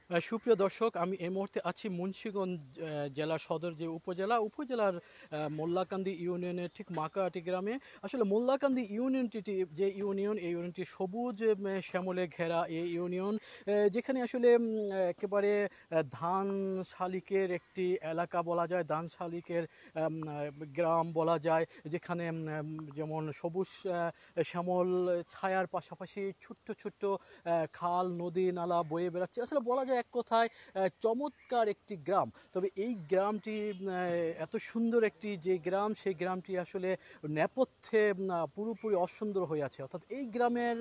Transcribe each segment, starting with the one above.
সুপ্রিয় দর্শক, আমি এই মুহূর্তে আছি মুন্সিগঞ্জ জেলা সদর যে উপজেলার মোল্লাকান্দি ইউনিয়নের ঠিক মাকাহাটি গ্রামে। আসলে মোল্লাকান্দি ইউনিয়নটি যে ইউনিয়ন, এই ইউনিয়নটি সবুজ শ্যামলে ঘেরা এই ইউনিয়ন, যেখানে আসলে একেবারে ধান শালিকের একটি এলাকা বলা যায়, ধান শালিকের গ্রাম বলা যায়, যেখানে যেমন সবুজ শ্যামল ছায়ার পাশাপাশি ছোট্ট ছোট্ট খাল নদী নালা বয়ে বেড়াচ্ছে। আসলে বলা যায় এক কথায় চমৎকার একটি গ্রাম। তবে এই গ্রামটি এত সুন্দর একটি যে গ্রাম, সেই গ্রামটি আসলে নেপথ্যে পুরোপুরি অসুন্দর হয়ে আছে। অর্থাৎ এই গ্রামের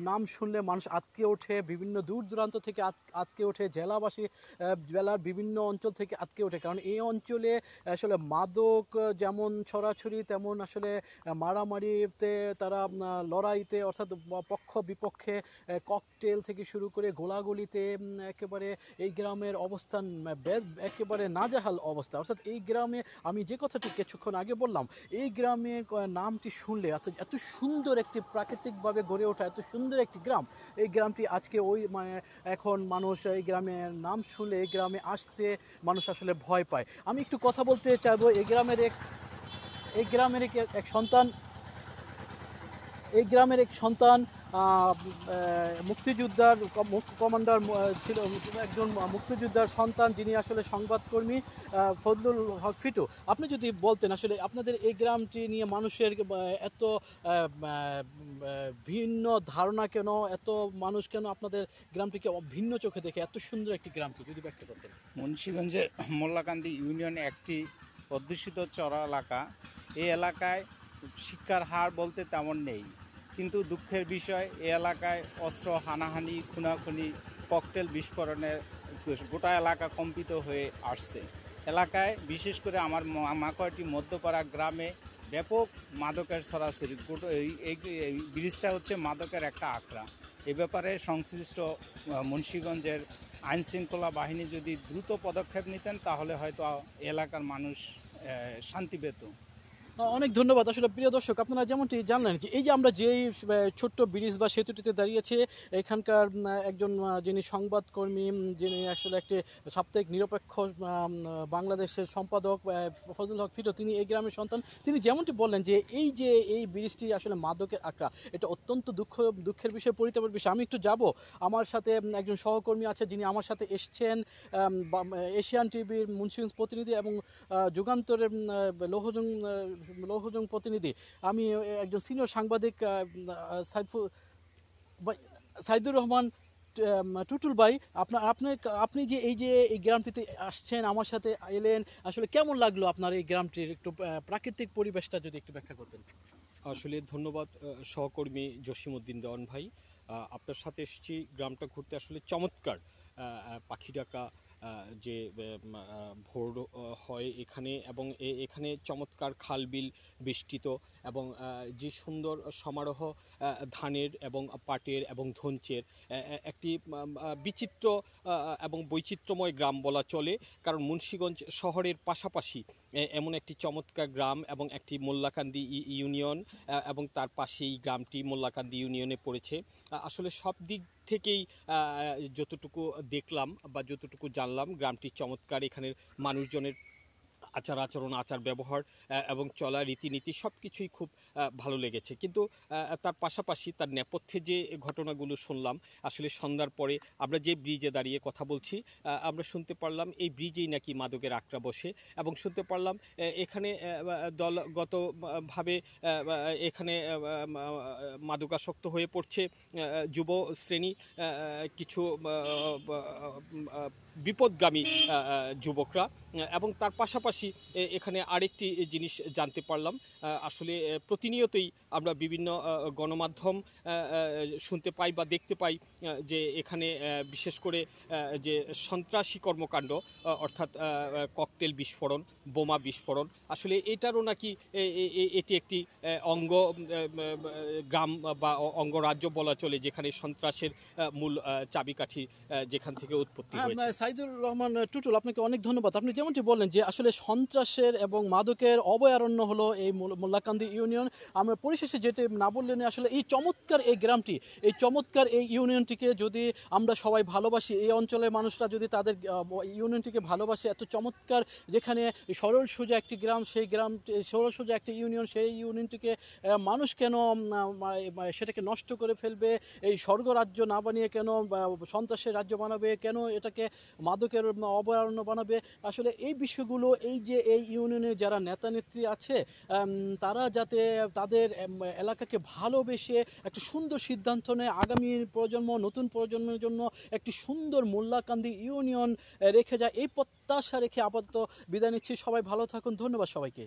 নাম শুনলে মানুষ আটকে ওঠে, বিভিন্ন দূর দূরান্ত থেকে আটকে ওঠে, জেলার বিভিন্ন অঞ্চল থেকে আটকে ওঠে। কারণ এই অঞ্চলে আসলে মাদক যেমন ছড়াছড়ি, তেমন আসলে মারামারিতে তারা লড়াইতে, অর্থাৎ পক্ষ বিপক্ষে ককটেল থেকে শুরু করে গোলাগুলিতে একেবারে এই গ্রামের অবস্থান একেবারে নাজেহাল অবস্থা। অর্থাৎ এই গ্রামে আমি যে কথাটি কিছুক্ষণ আগে বললাম, এই গ্রামে নামটি শুনলে এত সুন্দর একটি প্রাকৃতিকভাবে গড়ে ওঠা এত সুন্দর একটি গ্রাম, এই গ্রামটি আজকে এখন মানুষ এই গ্রামের নাম শুনলে এই গ্রামে আসতে মানুষ আসলে ভয় পায়। আমি একটু কথা বলতে চাইবো এই গ্রামের এক সন্তান, এই গ্রামের এক সন্তান মুক্তিযোদ্ধার কমান্ডার ছিল, একজন মুক্তিযোদ্ধার সন্তান, যিনি আসলে সংবাদকর্মী, ফজলুল হক ফিটু। আপনি যদি বলতেন আসলে আপনাদের এই গ্রামটি নিয়ে মানুষের এত ভিন্ন ধারণা কেন, এত মানুষ কেন আপনাদের গ্রামটিকে ভিন্ন চোখে দেখে, এত সুন্দর একটি গ্রামকে যদি ব্যাখ্যা করতেন। মুন্সিগঞ্জের মোল্লাকান্দি ইউনিয়নে একটি অধ্যুষিত চর এলাকা। এই এলাকায় শিক্ষার হার বলতে তেমন নেই, কিন্তু দুঃখের বিষয় এই এলাকায় অস্ত্র হানাহানি, খুনাখুনি, ককটেল বিস্ফোরণের গোটা এলাকা কম্পিত হয়ে আসছে। এলাকায় বিশেষ করে আমার মাকাহাটি মধ্যপাড়া গ্রামে ব্যাপক মাদকের ছড়াছড়ি। এই ব্রিজটা হচ্ছে মাদকের একটা আখড়া। এ ব্যাপারে সংশ্লিষ্ট মুন্সিগঞ্জের আইনশৃঙ্খলা বাহিনী যদি দ্রুত পদক্ষেপ নিতেন তাহলে হয়তো এলাকার মানুষ শান্তি পেত। অনেক ধন্যবাদ। আসলে প্রিয় দর্শক, আপনারা যেমনটি জানলেন যে এই যে আমরা যেই ছোট্ট ব্রিজ বা সেতুটিতে দাঁড়িয়েছে, এখানকার একজন যিনি সংবাদকর্মী, যিনি আসলে একটি সাপ্তাহিক নিরপেক্ষ বাংলাদেশের সম্পাদক ফজলুল হক ফিটু, তিনি এই গ্রামের সন্তান। তিনি যেমনটি বললেন যে এই ব্রিজটি আসলে মাদকের আখড়া, এটা অত্যন্ত দুঃখের বিষয়, পরিতাপের বিষয়। আমি একটু যাব, আমার সাথে একজন সহকর্মী আছে যিনি আমার সাথে এসছেন, এশিয়ান টিভির মুন্সিগঞ্জ প্রতিনিধি এবং যুগান্তরের লৌহজং প্রতিনিধি। আমি একজন সিনিয়র সাংবাদিক সাইদুর রহমান টুটুল ভাই। আপনি যে এই গ্রামটিতে আসছেন, আমার সাথে এলেন, আসলে কেমন লাগলো আপনার এই গ্রামটির একটু প্রাকৃতিক পরিবেশটা যদি একটু ব্যাখ্যা করতেন। আসলে ধন্যবাদ সহকর্মী জসিমউদ্দিন দেওয়ান ভাই। আপনার সাথে এসেছি গ্রামটা ঘুরতে। আসলে চমৎকার পাখি ডাকা যে ভোর হয় এখানে, এবং এখানে চমৎকার খালবিল বেষ্টিত, এবং যে সুন্দর সমারোহ ধানের এবং পাটের এবং ধঞ্চের, একটি বিচিত্র এবং বৈচিত্র্যময় গ্রাম বলা চলে। কারণ মুন্সিগঞ্জ শহরের পাশাপাশি এমন একটি চমৎকার গ্রাম এবং একটি মোল্লাকান্দি ইউনিয়ন, এবং তার পাশেই গ্রামটি মোল্লাকান্দি ইউনিয়নে পড়েছে। আসলে সব দিক থেকেই যতটুকু দেখলাম বা যতটুকু জানলাম, গ্রামটি চমৎকার। এখানের মানুষজনের আচার আচরণ, আচার ব্যবহার এবং চলা রীতিনীতি সব কিছুই খুব ভালো লেগেছে। কিন্তু তার পাশাপাশি তার নেপথ্যে যে ঘটনাগুলো শুনলাম, আসলে সন্ধ্যার পরে আমরা যে ব্রিজে দাঁড়িয়ে কথা বলছি, আমরা শুনতে পারলাম এই ব্রিজেই নাকি মাদকের আখড়া বসে, এবং শুনতে পারলাম এখানে দলগতভাবে এখানে মাদকাসক্ত হয়ে পড়ছে যুব শ্রেণী, কিছু বিপদগামী যুবকরা। এবং তার পাশাপাশি এখানে আরেকটি জিনিস জানতে পারলাম, আসলে প্রতিনিয়তই আমরা বিভিন্ন গণমাধ্যম শুনতে পাই বা দেখতে পাই যে এখানে বিশেষ করে যে সন্ত্রাসী কর্মকাণ্ড, অর্থাৎ ককটেল বিস্ফোরণ, বোমা বিস্ফোরণ, আসলে এটারও নাকি এটি একটি অঙ্গ গ্রাম বা অঙ্গরাজ্য বলা চলে, যেখানে সন্ত্রাসের মূল চাবিকাঠি যেখান থেকে উৎপত্তি হয়েছে। সাইদুর রহমান টুটুল, আপনাকে অনেক ধন্যবাদ। আপনি যেমনটি বললেন যে আসলে সন্ত্রাসের এবং মাদকের অভয়ারণ্য হলো এই মোল্লাকান্দি ইউনিয়ন। আমরা পরিশেষে যেটা না বললেন, আসলে এই চমৎকার এই গ্রামটি, এই চমৎকার এই ইউনিয়নটিকে যদি আমরা সবাই ভালোবাসি, এই অঞ্চলের মানুষরা যদি তাদের ইউনিয়নটিকে ভালোবাসে, এত চমৎকার যেখানে সরল সোজা একটি গ্রাম, সেই গ্রামটি সরল সোজা একটি ইউনিয়ন, সেই ইউনিয়নটিকে মানুষ কেন সেটাকে নষ্ট করে ফেলবে, এই স্বর্গরাজ্য না বানিয়ে কেন সন্ত্রাসের রাজ্য বানাবে, কেন এটাকে মাদকের অভয়ারণ্য বানাবে? আসলে এই বিষয়গুলো, এই যে এই ইউনিয়নে যারা নেতা নেত্রী আছে, তারা যাতে তাদের এলাকাকে ভালোবেসে একটা সুন্দর সিদ্ধান্ত নেয়, আগামী প্রজন্ম, নতুন প্রজন্মের জন্য একটি সুন্দর মোল্লাকান্দি ইউনিয়ন রেখে যায়, এই প্রত্যাশা রেখে আপাতত বিদায় নিচ্ছি। সবাই ভালো থাকুন, ধন্যবাদ সবাইকে।